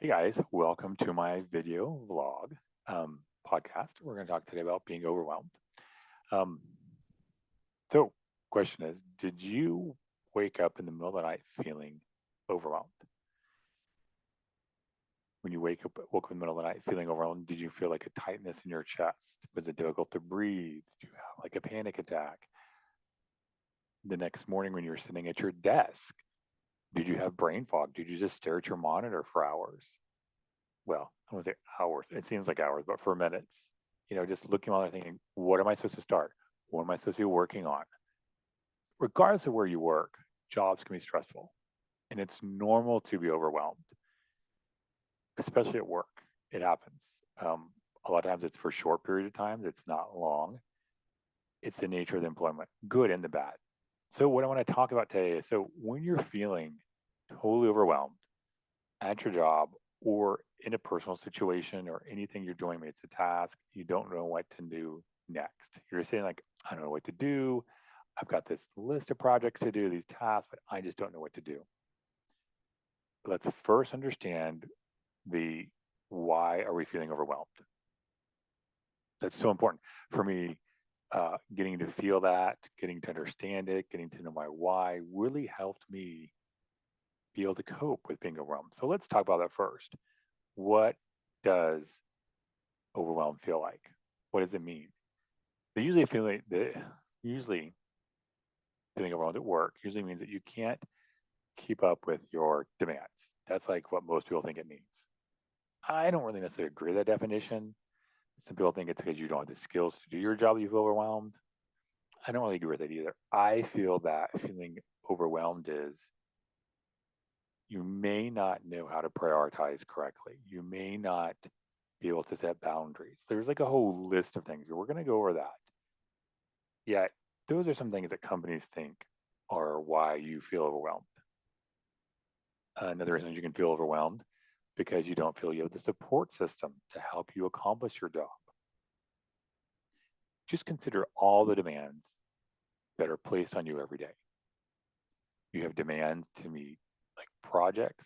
Hey guys, welcome to my video vlog podcast. We're going to talk today about being overwhelmed. Um, so, question is, did you wake up in the middle of the night feeling overwhelmed? When you woke up in the middle of the night feeling overwhelmed, did you feel like a tightness in your chest? Was it difficult to breathe? Did you have like a panic attack? The next morning when you were sitting at your desk, did you have brain fog? Did you just stare at your monitor for hours? Well, I won't say hours. It seems like hours, but for minutes. Just looking while they're thinking, what am I supposed to start? What am I supposed to be working on? Regardless of where you work, jobs can be stressful. And it's normal to be overwhelmed, especially at work. It happens. A lot of times it's for short period of time, it's not long. It's the nature of the employment, good and the bad. So what I want to talk about today is when you're feeling totally overwhelmed at your job or in a personal situation or anything you're doing, maybe it's a task, you don't know what to do next. You're saying like, I don't know what to do. I've got this list of projects to do, these tasks, but I just don't know what to do. Let's first understand the why are we feeling overwhelmed? That's so important for me. Getting to feel that, getting to understand it, getting to know my why really helped me be able to cope with being overwhelmed. So let's talk about that first. What does overwhelmed feel like? What does it mean? They usually feel like usually feeling overwhelmed at work usually means that you can't keep up with your demands. That's like what most people think it means. I don't really necessarily agree with that definition. Some people think it's because you don't have the skills to do your job, you feel overwhelmed. I don't really agree with that either. I feel that feeling overwhelmed is you may not know how to prioritize correctly. You may not be able to set boundaries. There's like a whole list of things. We're going to go over that. Yet, those are some things that companies think are why you feel overwhelmed. Another reason you can feel overwhelmed because you don't feel you have the support system to help you accomplish your job. Just consider all the demands that are placed on you every day. You have demands to meet like projects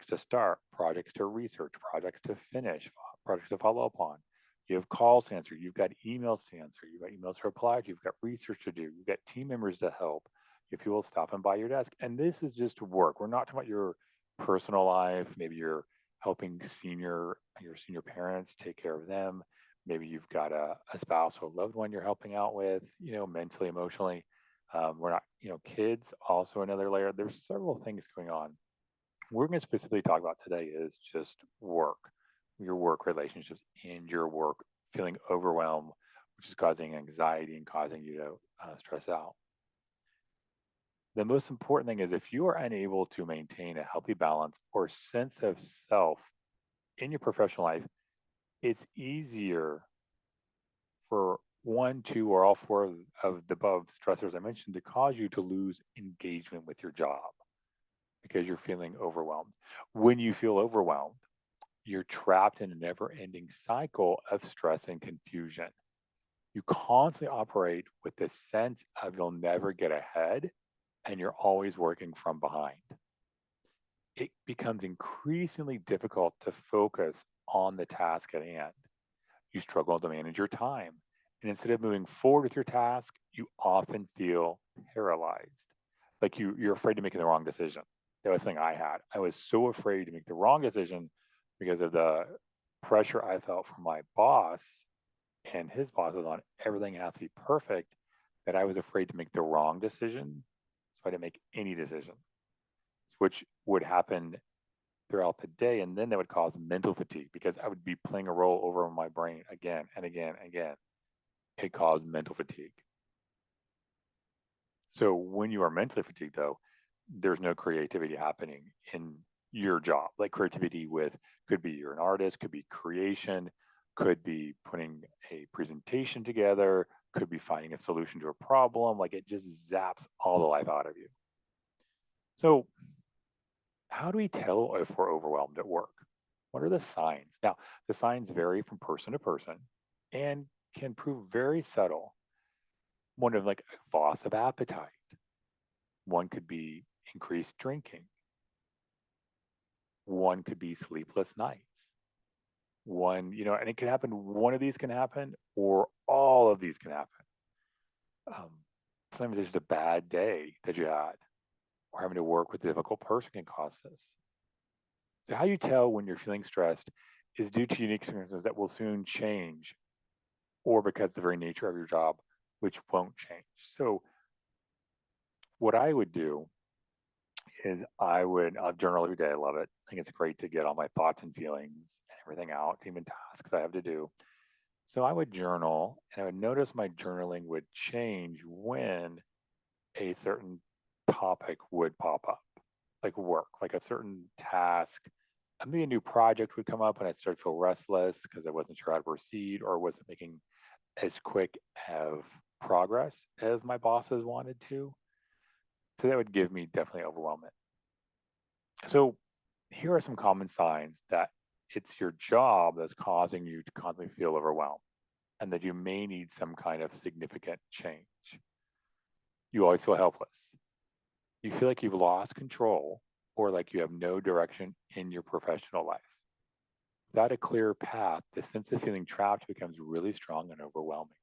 to start, projects to research, projects to finish, projects to follow up on. You have calls to answer, you've got emails to answer, you've got emails to reply to, you've got research to do, you've got team members to help, you have people stopping by your desk. And this is just work. We're not talking about your personal life. Maybe you're helping your senior parents, take care of them. Maybe you've got a spouse or a loved one you're helping out with, mentally, emotionally. We're not, kids, also another layer. There's several things going on. We're going to specifically talk about today is just work, your work relationships and your work feeling overwhelmed, which is causing anxiety and causing you to stress out. The most important thing is if you are unable to maintain a healthy balance or sense of self in your professional life, it's easier for one, two, or all four of the above stressors I mentioned to cause you to lose engagement with your job because you're feeling overwhelmed. When you feel overwhelmed, you're trapped in a never ending cycle of stress and confusion. You constantly operate with this sense of you'll never get ahead and you're always working from behind. It becomes increasingly difficult to focus on the task at hand. You struggle to manage your time. And instead of moving forward with your task, you often feel paralyzed. Like you're afraid to make the wrong decision. That was something I had. I was so afraid to make the wrong decision because of the pressure I felt from my boss and his bosses on everything has to be perfect that I was afraid to make the wrong decision. So I didn't make any decision, which would happen throughout the day. And then that would cause mental fatigue because I would be playing a role over my brain again and again and again. It caused mental fatigue. So when you are mentally fatigued, though, there's no creativity happening in your job. Like creativity with could be you're an artist, could be creation, could be putting a presentation together, could be finding a solution to a problem. Like it just zaps all the life out of you. So how do we tell if we're overwhelmed at work? What are the signs? Now, the signs vary from person to person and can prove very subtle. One of like a loss of appetite. One could be increased drinking, One could be sleepless nights. One, and it can happen. One of these can happen, or all of these can happen. Um, Sometimes it's just a bad day that you had, or having to work with a difficult person can cause this. So, how you tell when you're feeling stressed is due to unique circumstances that will soon change, or because the very nature of your job, which won't change. So, what I would do is I'll journal every day. I love it. I think it's great to get all my thoughts and feelings and everything out, even tasks I have to do. So I would journal and I would notice my journaling would change when a certain topic would pop up, like work, like a certain task. Maybe a new project would come up and I'd start to feel restless because I wasn't sure how to proceed or wasn't making as quick of progress as my bosses wanted to. So that would give me definitely overwhelming. So here are some common signs that it's your job that's causing you to constantly feel overwhelmed and that you may need some kind of significant change. You always feel helpless. You feel like you've lost control or like you have no direction in your professional life. Without a clear path, the sense of feeling trapped becomes really strong and overwhelming.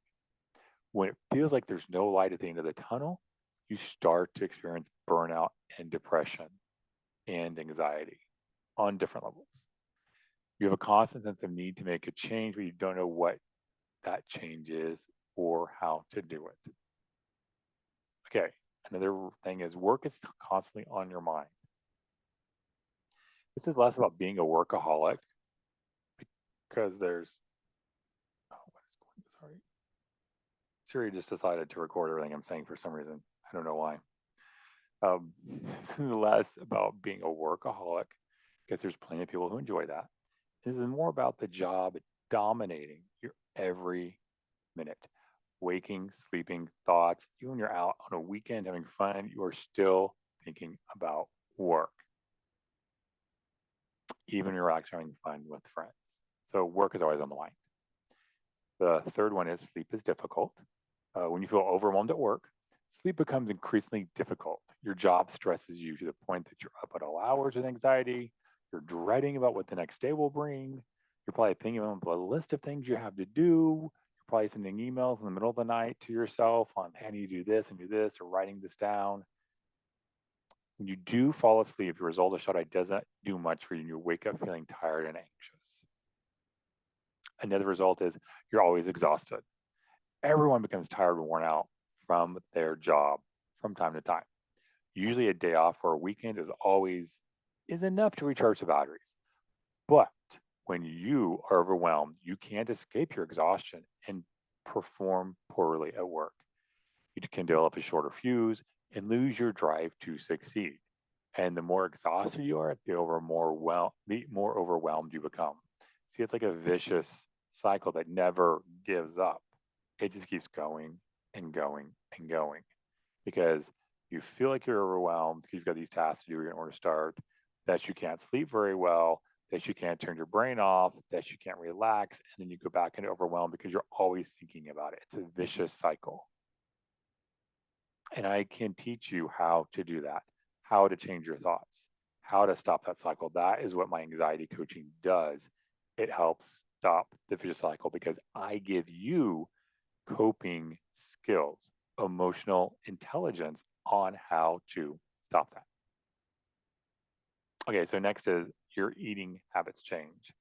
When it feels like there's no light at the end of the tunnel, you start to experience burnout and depression and anxiety on different levels. You have a constant sense of need to make a change, but you don't know what that change is or how to do it. Okay, another thing is work is constantly on your mind. This is less about being a workaholic because sorry. Siri just decided to record everything I'm saying for some reason. I don't know why. This is less about being a workaholic because there's plenty of people who enjoy that. This is more about the job dominating your every minute. Waking, sleeping, thoughts. Even when you're out on a weekend having fun, you are still thinking about work. Even when you're relaxing, having fun with friends. So work is always on the mind. The third one is sleep is difficult. When you feel overwhelmed at work, sleep becomes increasingly difficult. Your job stresses you to the point that you're up at all hours with anxiety. You're dreading about what the next day will bring. You're probably thinking about a list of things you have to do. You're probably sending emails in the middle of the night to yourself on, hey, I need to do this and do this, or writing this down. When you do fall asleep, your result of shut-eye doesn't do much for you, and you wake up feeling tired and anxious. Another result is you're always exhausted. Everyone becomes tired and worn out from their job from time to time. Usually a day off or a weekend is enough to recharge the batteries. But when you are overwhelmed, you can't escape your exhaustion and perform poorly at work. You can develop a shorter fuse and lose your drive to succeed. And the more exhausted you are, the more overwhelmed you become. See, it's like a vicious cycle that never gives up. It just keeps going and going and going because you feel like you're overwhelmed because you've got these tasks to do in order to start, that you can't sleep very well, that you can't turn your brain off, that you can't relax, and then you go back into overwhelm because you're always thinking about it. It's a vicious cycle. And I can teach you how to do that, how to change your thoughts, how to stop that cycle. That is what my anxiety coaching does. It helps stop the vicious cycle because I give you coping skills, emotional intelligence on how to stop that. Okay, so next is your eating habits change.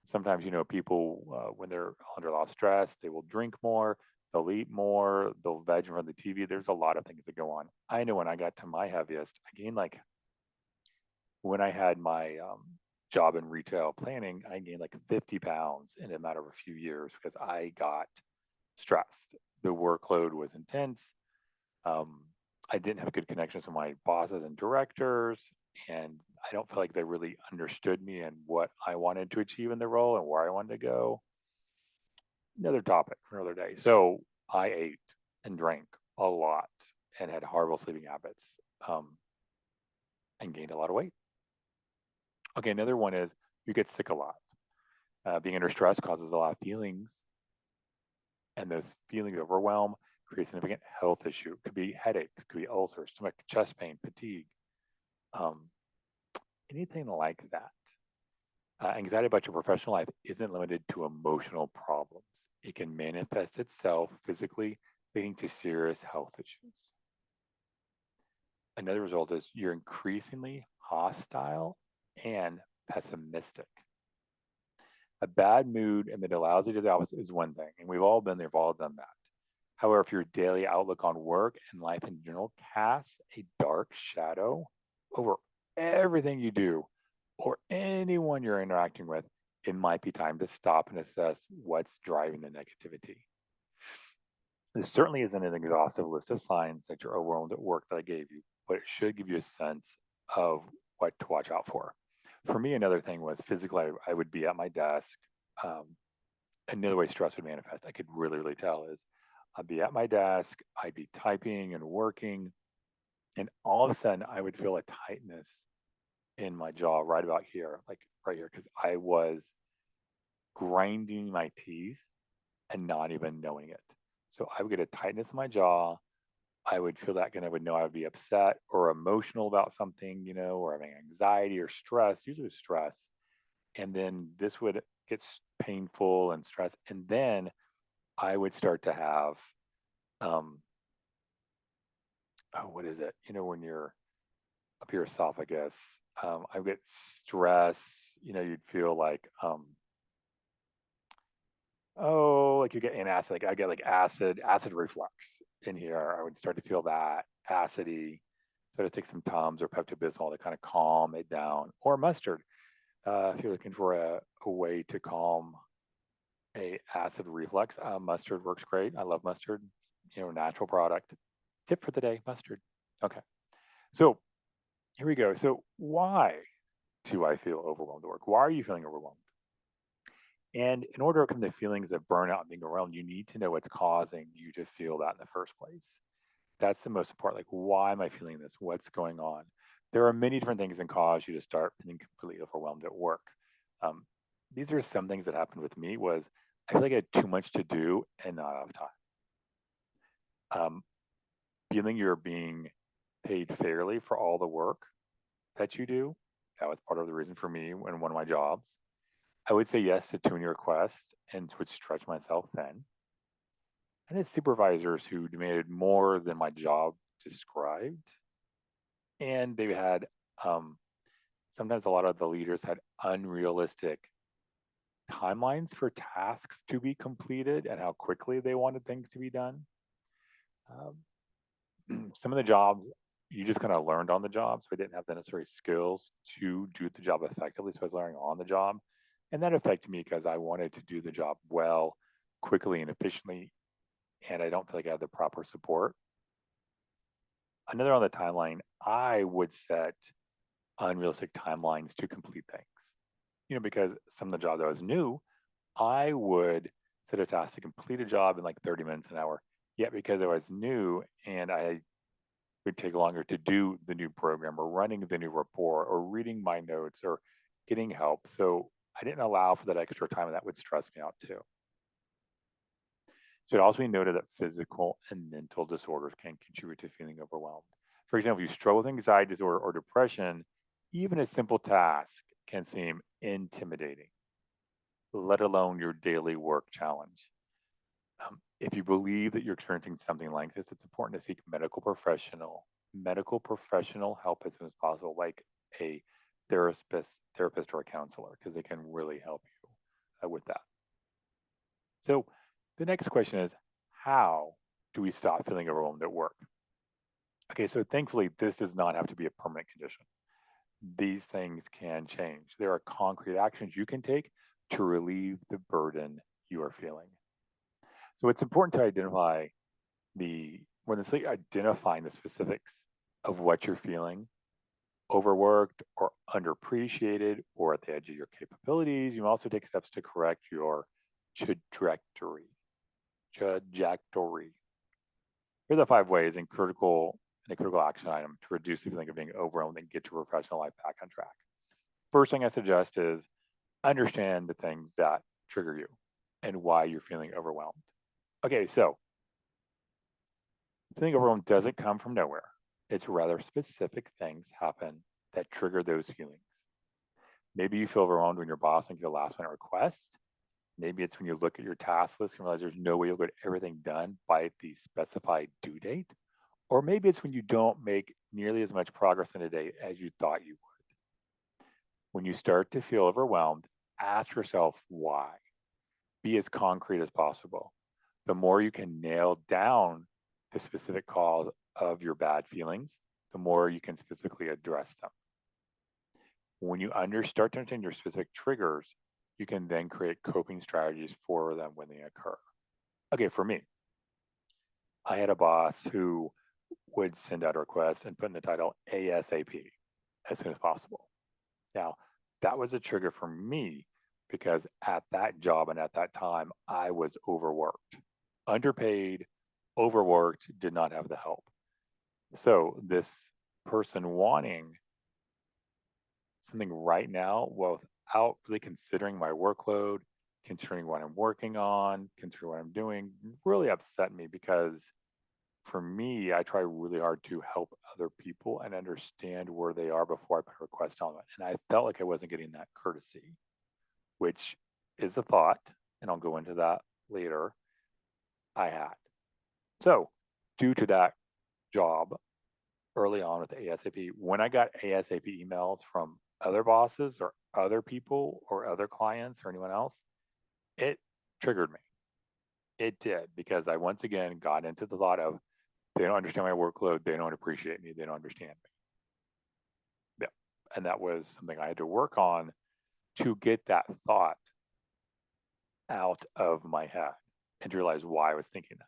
Sometimes, people, when they're under a lot of stress, they will drink more, they'll eat more, they'll veg in front of the TV. There's a lot of things that go on. I know when I got to my heaviest, I gained when I had my job in retail planning, I gained like 50 pounds in a matter of a few years because I got stressed. The workload was intense. Um, I didn't have good connections with my bosses and directors, and I don't feel like they really understood me and what I wanted to achieve in the role and where I wanted to go. Another topic for another day. So I ate and drank a lot and had horrible sleeping habits and gained a lot of weight. Okay, another one is you get sick a lot. Being under stress causes a lot of feelings, and those feelings of overwhelm create a significant health issue. It could be headaches, could be ulcers, stomach, chest pain, fatigue, um, anything like that. Anxiety about your professional life isn't limited to emotional problems. It can manifest itself physically, leading to serious health issues. Another result is you're increasingly hostile and pessimistic. A bad mood and that allows you to do the opposite is one thing, and we've all been there, we've all done that. However, if your daily outlook on work and life in general casts a dark shadow over everything you do or anyone you're interacting with, it might be time to stop and assess what's driving the negativity. This certainly isn't an exhaustive list of signs that you're overwhelmed at work that I gave you, but it should give you a sense of what to watch out for. For me, another thing was physically, I would be at my desk. Another way stress would manifest, I could really tell, is I'd be at my desk, I'd be typing and working, and all of a sudden I would feel a tightness in my jaw right about here, like right here, because I was grinding my teeth and not even knowing it. So I would get a tightness in my jaw. I would feel that, and I would know I would be upset or emotional about something, or having anxiety or stress, usually stress. And then this would get painful and stress. And then I would start to have, what is it? When you're up your esophagus, I would get stress, you'd feel like, like you get acid, like I get like acid reflux in here. I would start to feel that acidy. So to take some Tums or Pepto-Bismol to kind of calm it down, or mustard. If you're looking for a way to calm a acid reflux, mustard works great. I love mustard, natural product. Tip for the day, mustard. Okay. So here we go. So why do I feel overwhelmed at work? Why are you feeling overwhelmed? And in order to overcome the feelings of burnout and being overwhelmed, you need to know what's causing you to feel that in the first place. That's the most important. Like, why am I feeling this? What's going on? There are many different things that cause you to start feeling completely overwhelmed at work. Um, these are some things that happened with me. Was I feel like I had too much to do and not enough time. Feeling you're being paid fairly for all the work that you do. That was part of the reason for me in one of my jobs. I would say yes to too many requests and would stretch myself thin. I had supervisors who demanded more than my job described. And they had, sometimes a lot of the leaders had unrealistic timelines for tasks to be completed and how quickly they wanted things to be done. Some of the jobs you just kind of learned on the job. So I didn't have the necessary skills to do the job effectively. So I was learning on the job. And that affected me because I wanted to do the job well, quickly, and efficiently. And I don't feel like I had the proper support. Another on the timeline, I would set unrealistic timelines to complete things. Because some of the jobs I was new, I would set a task to complete a job in like 30 minutes an hour. Yet because I was new and I would take longer to do the new program or running the new report or reading my notes or getting help. So I didn't allow for that extra time, and that would stress me out too. So it also be noted that physical and mental disorders can contribute to feeling overwhelmed. For example, if you struggle with anxiety disorder or depression, even a simple task can seem intimidating, let alone your daily work challenge. If you believe that you're experiencing something like this, it's important to seek medical professional help as soon as possible, like a therapist or a counselor, because they can really help you with that. So the next question is, how do we stop feeling overwhelmed at work? Okay, so thankfully, this does not have to be a permanent condition. These things can change. There are concrete actions you can take to relieve the burden you are feeling. So it's important to identify identifying the specifics of what you're feeling, overworked or underappreciated or at the edge of your capabilities. You also take steps to correct your trajectory. Here are the 5 ways in a critical action item to reduce the feeling of being overwhelmed and get your professional life back on track. First thing I suggest is understand the things that trigger you and why you're feeling overwhelmed. Okay, so feeling overwhelmed doesn't come from nowhere. It's rather specific things happen that trigger those feelings. Maybe you feel overwhelmed when your boss makes a last minute request. Maybe it's when you look at your task list and realize there's no way you'll get everything done by the specified due date. Or maybe it's when you don't make nearly as much progress in a day as you thought you would. When you start to feel overwhelmed, ask yourself why. Be as concrete as possible. The more you can nail down the specific cause of your bad feelings, the more you can specifically address them. When you start to understand your specific triggers, you can then create coping strategies for them when they occur. Okay, for me, I had a boss who would send out a request and put in the title ASAP, as soon as possible. Now, that was a trigger for me because at that job and at that time, I was overworked, underpaid, overworked, did not have the help. So, this person wanting something right now without really considering my workload, considering what I'm working on, considering what I'm doing, really upset me because for me, I try really hard to help other people and understand where they are before I put a request on it. And I felt like I wasn't getting that courtesy, which is a thought, and I'll go into that later, I had. So, due to that job early on with ASAP, when I got ASAP emails from other bosses or other people or other clients or anyone else, it triggered me. It did because I once again got into the thought of they don't understand my workload, they don't appreciate me, they don't understand me. Yeah. And that was something I had to work on to get that thought out of my head and to realize why I was thinking that.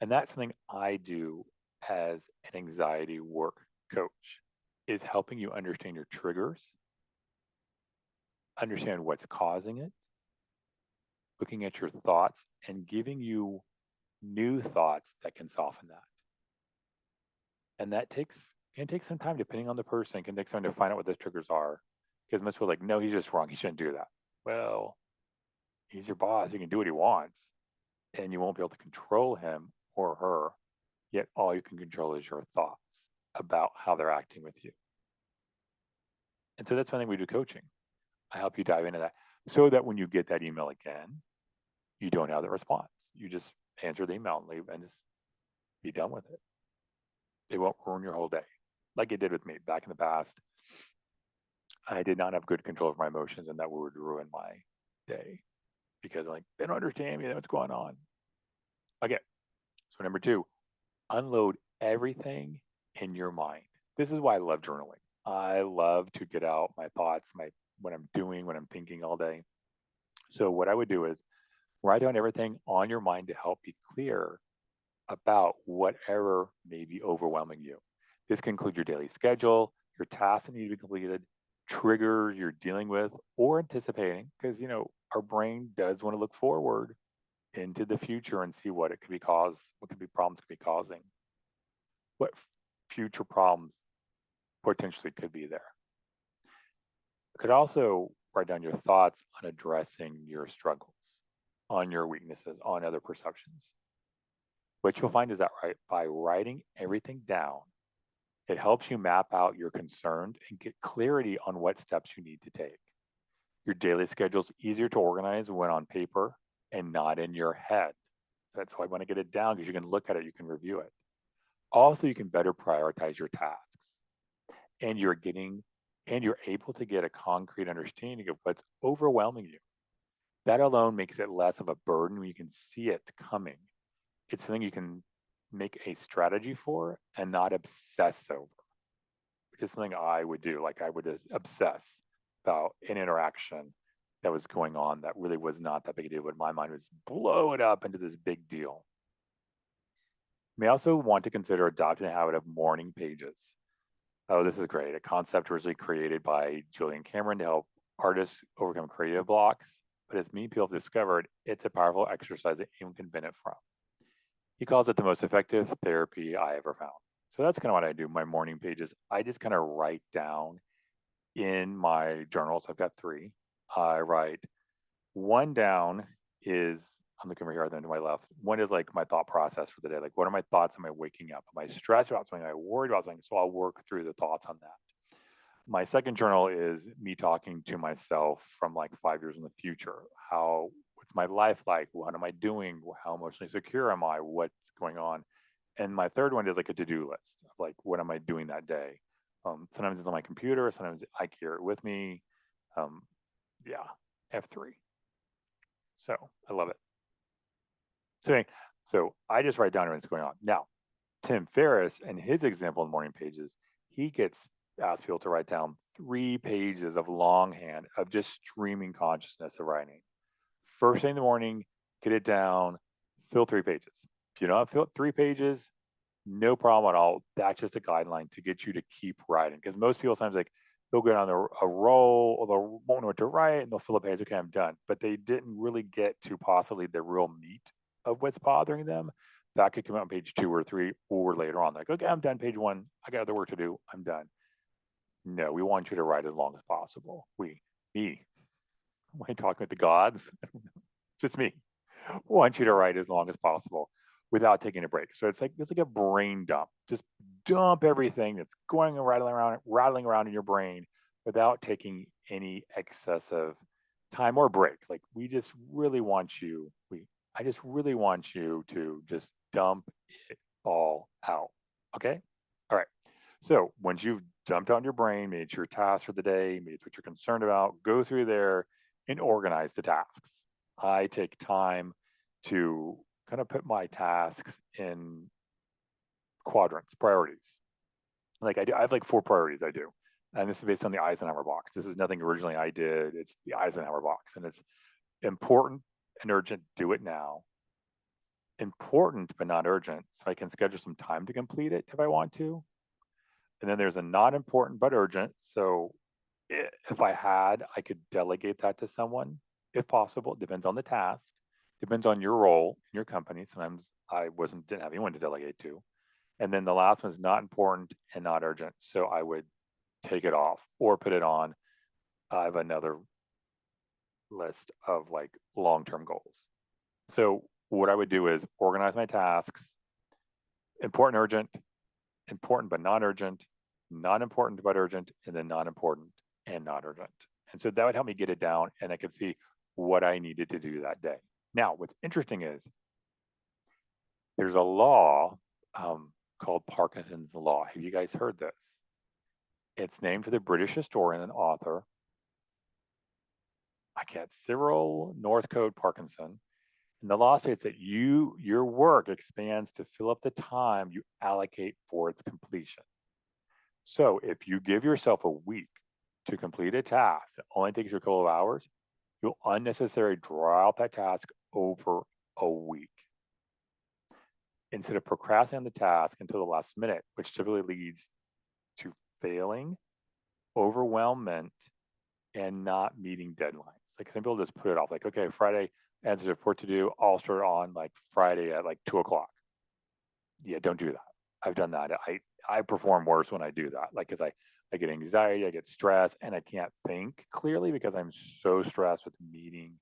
And that's something I do as an anxiety work coach is helping you understand your triggers, understand what's causing it, looking at your thoughts and giving you new thoughts that can soften that. And that can take some time depending on the person. It can take some time to find out what those triggers are. Because most people are like, no, he's just wrong. He shouldn't do that. Well, he's your boss. He can do what he wants. And you won't be able to control him or her. Yet all you can control is your thoughts about how they're acting with you. And so that's one thing we do coaching. I help you dive into that so that when you get that email again, you don't have the response. You just answer the email and leave and just be done with it. It won't ruin your whole day like it did with me back in the past. I did not have good control of my emotions, and that would ruin my day because like they don't understand me. They know what's going on. Okay, so number two, unload everything in your mind. This is why I love journaling. I love to get out my thoughts, what I'm doing, what I'm thinking all day. So what I would do is write down everything on your mind to help be clear about whatever may be overwhelming you. This can include your daily schedule, your tasks that need to be completed, triggers you're dealing with or anticipating, because our brain does want to look forward into the future and see what what could be problems could be causing, what future problems potentially could be there. You could also write down your thoughts on addressing your struggles, on your weaknesses, on other perceptions. What you'll find is that by writing everything down, it helps you map out your concerns and get clarity on what steps you need to take. Your daily schedule is easier to organize when on paper and not in your head. So that's why I want to get it down because you can look at it, you can review it. Also, you can better prioritize your tasks and you're able to get a concrete understanding of what's overwhelming you. That alone makes it less of a burden when you can see it coming. It's something you can make a strategy for and not obsess over, which is something I would do. Like I would just obsess about an interaction that was going on that really was not that big a deal, but my mind was blow it up into this big deal. You may also want to consider adopting a habit of morning pages. Oh, this is great. A concept originally created by Julian Cameron to help artists overcome creative blocks, but as many people have discovered, it's a powerful exercise that anyone can benefit from. He calls it the most effective therapy I ever found. So that's kind of what I do. My morning pages, I just kind of write down in my journals. I've got 3. I write one down is, I'm looking over here then to my left. One is like my thought process for the day. Like, what are my thoughts? Am I waking up? Am I stressed about something? Am I worried about something? So I'll work through the thoughts on that. My second journal is me talking to myself from like 5 years in the future. What's my life like? What am I doing? How emotionally secure am I? What's going on? And my third one is like a to-do list of like, what am I doing that day? Sometimes it's on my computer, sometimes I carry it with me. Um, yeah, F3. So I love it. So I just write down what's going on. Now, Tim Ferriss and his example in morning pages, he gets asked people to write down 3 pages of longhand of just streaming consciousness of writing. First thing in the morning, get it down, fill 3 pages. If you don't fill 3 pages, no problem at all. That's just a guideline to get you to keep writing. Because most people sometimes like they'll go down a roll or they won't know what to write and they'll fill a page. Okay, I'm done. But they didn't really get to possibly the real meat of what's bothering them. That could come out on page 2 or 3 or later on. Like, okay, I'm done. Page 1. I got other work to do. I'm done. No, we want you to write as long as possible. Me, when talking with the gods, just me, want you to write as long as possible without taking a break. So it's like a brain dump. Just dump everything that's going and rattling around in your brain without taking any excessive time or break. Like I just really want you to just dump it all out. Okay. All right. So once you've dumped out your brain, made your tasks for the day, made what you're concerned about, go through there and organize the tasks. I take time to kind of put my tasks in quadrants, priorities. Like I have like 4 priorities I do. And this is based on the Eisenhower box. This is nothing originally I did. It's the Eisenhower box. And it's important and urgent, do it now. Important but not urgent, so I can schedule some time to complete it if I want to. And then there's a not important but urgent. So if I could delegate that to someone if possible. It depends on the task, depends on your role in your company. Sometimes didn't have anyone to delegate to. And then the last one is not important and not urgent. So I would take it off or put it on. I have another list of like long-term goals. So what I would do is organize my tasks, important, urgent, important but not urgent, not important but urgent, and then not important and not urgent. And so that would help me get it down and I could see what I needed to do that day. Now, what's interesting is there's a law called Parkinson's Law. Have you guys heard this? It's named for the British historian and author, Cyril Northcote Parkinson. And the law states that your work expands to fill up the time you allocate for its completion. So if you give yourself a week to complete a task that only takes you a couple of hours, you'll unnecessarily draw out that task over a week. Instead of procrastinating the task until the last minute, which typically leads to failing, overwhelmment, and not meeting deadlines. Like some people just put it off, like, okay, Friday, as a report to do, I'll start on like Friday at like 2:00. Yeah, don't do that. I've done that. I perform worse when I do that. Like, cause I get anxiety, I get stress, and I can't think clearly because I'm so stressed with meeting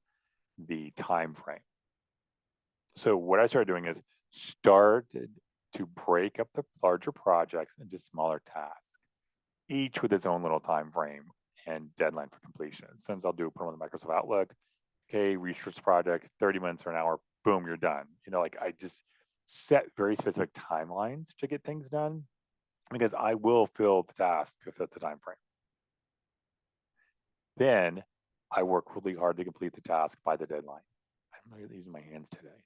the time frame. So what I started doing is started to break up the larger projects into smaller tasks, each with its own little time frame and deadline for completion. Sometimes I'll put them on the Microsoft Outlook. Okay, research project, 30 minutes or an hour, boom, you're done. Like I just set very specific timelines to get things done because I will fill the task to fit the time frame. Then I work really hard to complete the task by the deadline. I'm not using my hands today.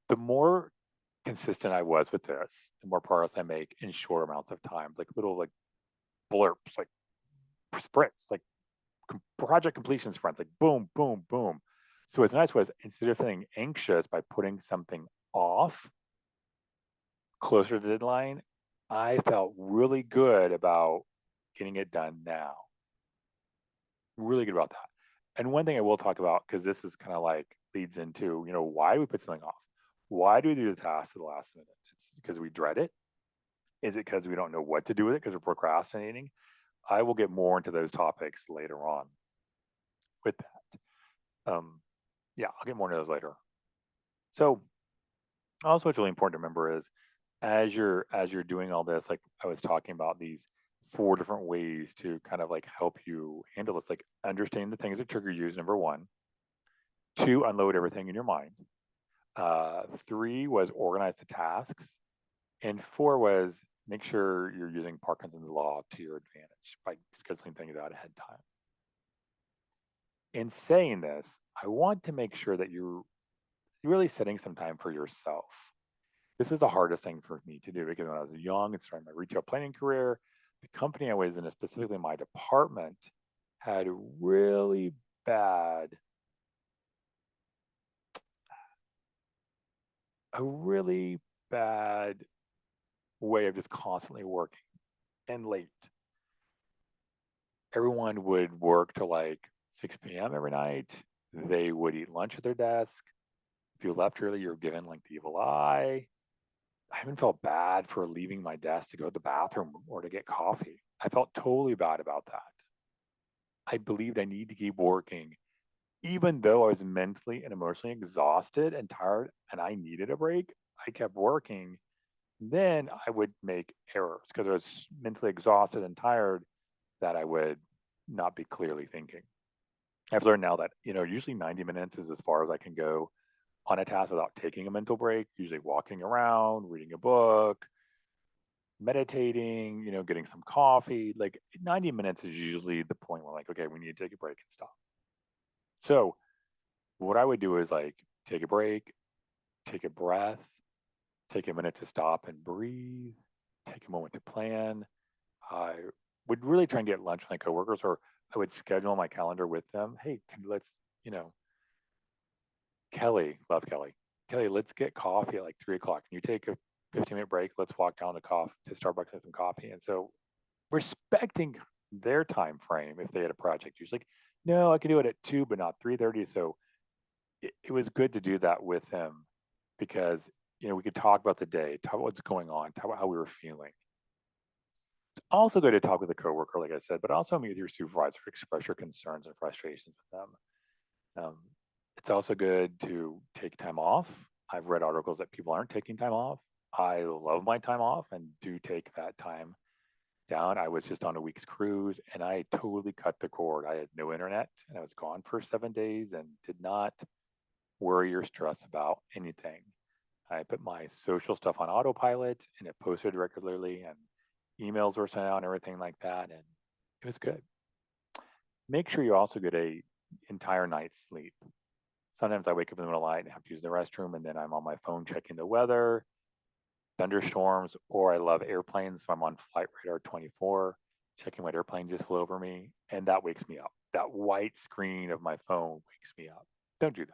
The more consistent I was with this, the more progress I make in short amounts of time, like little like blurps, like sprints, like project completion sprints, like boom, boom, boom. So what's nice was instead of feeling anxious by putting something off closer to the deadline, I felt really good about getting it done now. Really good about that. And one thing I will talk about, because this is kind of like leads into, why do we put something off? Why do we do the task at the last minute? It's because we dread it. Is it because we don't know what to do with it because we're procrastinating? I will get more into those topics later on with that. I'll get more into those later. So also what's really important to remember is as you're doing all this, like I was talking about these 4 different ways to kind of like help you handle this. Like understand the things that trigger you is number 1. 2, unload everything in your mind. 3 was organize the tasks. And 4 was make sure you're using Parkinson's law to your advantage by scheduling things out ahead of time. In saying this, I want to make sure that you're really setting some time for yourself. This is the hardest thing for me to do because when I was young and starting my retail planning career, the company I was in, specifically my department, had really bad, a really bad way of just constantly working and late. Everyone would work till like 6 p.m. every night. They would eat lunch at their desk. If you left early, you're given like the evil eye. I even felt bad for leaving my desk to go to the bathroom or to get coffee. I felt totally bad about that. I believed I need to keep working, even though I was mentally and emotionally exhausted and tired and I needed a break. I kept working. Then I would make errors because I was mentally exhausted and tired that I would not be clearly thinking. I've learned now that, usually 90 minutes is as far as I can go on a task without taking a mental break, usually walking around, reading a book, meditating, getting some coffee. Like 90 minutes is usually the point where like, okay, we need to take a break and stop. So what I would do is like take a break, take a breath, take a minute to stop and breathe, take a moment to plan. I would really try and get lunch with my coworkers, or I would schedule my calendar with them. Hey, let's, Kelly, love Kelly. Kelly, let's get coffee at like 3 o'clock. Can you take a 15-minute break? Let's walk down to Starbucks and have some coffee. And so respecting their time frame if they had a project. Usually, like, no, I can do it at 2, but not 3:30. So it was good to do that with him because we could talk about the day, talk about what's going on, talk about how we were feeling. It's also good to talk with a coworker, like I said, but also meet with your supervisor, express your concerns and frustrations with them. It's also good to take time off. I've read articles that people aren't taking time off. I love my time off and do take that time down. I was just on a week's cruise and I totally cut the cord. I had no internet and I was gone for 7 days and did not worry or stress about anything. I put my social stuff on autopilot and it posted regularly and emails were sent out and everything like that. And it was good. Make sure you also get a entire night's sleep. Sometimes I wake up in the middle of the night and have to use the restroom, and then I'm on my phone checking the weather, thunderstorms, or I love airplanes. So I'm on Flight Radar 24, checking what airplane just flew over me, and that wakes me up. That white screen of my phone wakes me up. Don't do that.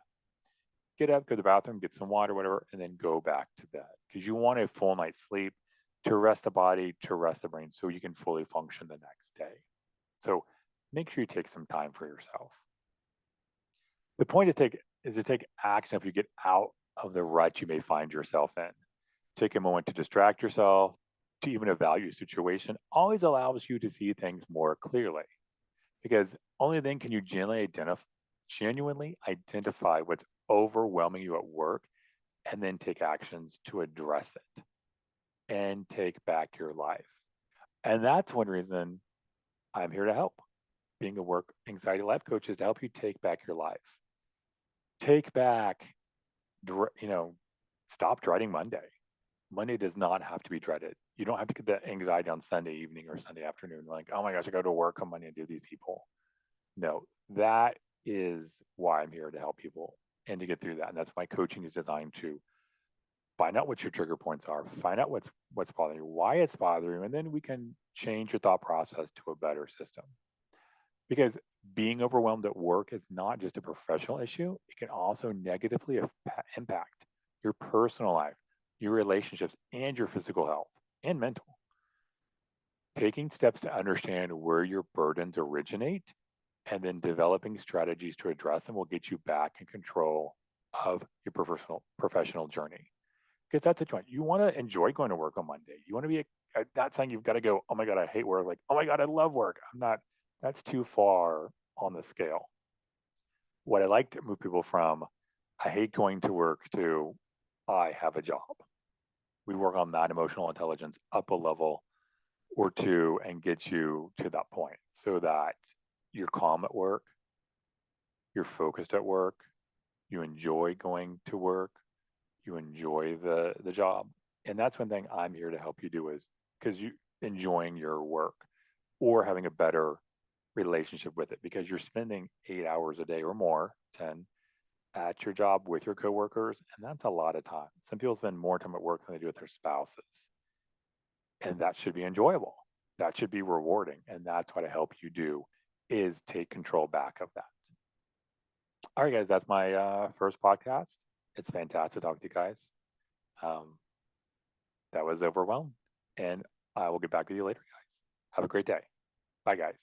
Get up, go to the bathroom, get some water, whatever, and then go back to bed because you want a full night's sleep to rest the body, to rest the brain, so you can fully function the next day. So make sure you take some time for yourself. The point is to take action if you get out of the rut you may find yourself in. Take a moment to distract yourself, to even evaluate the situation, always allows you to see things more clearly. Because only then can you genuinely identify what's overwhelming you at work and then take actions to address it and take back your life. And that's one reason I'm here to help. Being a work anxiety life coach is to help you take back your life. Take back, stop dreading Monday. Monday does not have to be dreaded. You don't have to get that anxiety on Sunday evening or Sunday afternoon. Like, oh my gosh, I go to work on Monday and do these people. No, that is why I'm here to help people and to get through that. And that's my coaching is designed to find out what your trigger points are, find out what's bothering you, why it's bothering you, and then we can change your thought process to a better system. Because being overwhelmed at work is not just a professional issue, it can also negatively impact your personal life, your relationships, and your physical health and mental. Taking steps to understand where your burdens originate and then developing strategies to address them will get you back in control of your professional journey. Because that's what you want. You want to enjoy going to work on Monday. You want to be not saying you've got to go, oh my God, I hate work. Like, oh my God, I love work. That's too far on the scale. What I like to move people from, I hate going to work, to I have a job. We work on that emotional intelligence up a level or two and get you to that point so that you're calm at work, you're focused at work, you enjoy going to work, you enjoy the job. And that's one thing I'm here to help you do is because you enjoying your work or having a better relationship with it because you're spending 8 hours a day or more, 10 at your job with your coworkers, and that's a lot of time. Some people spend more time at work than they do with their spouses, and that should be enjoyable. That should be rewarding, and that's what I help you do is take control back of that. All right, guys, that's my first podcast. It's fantastic to talk to you guys. Um, that was overwhelmed, and I will get back with you later, guys. Have a great day. Bye, guys.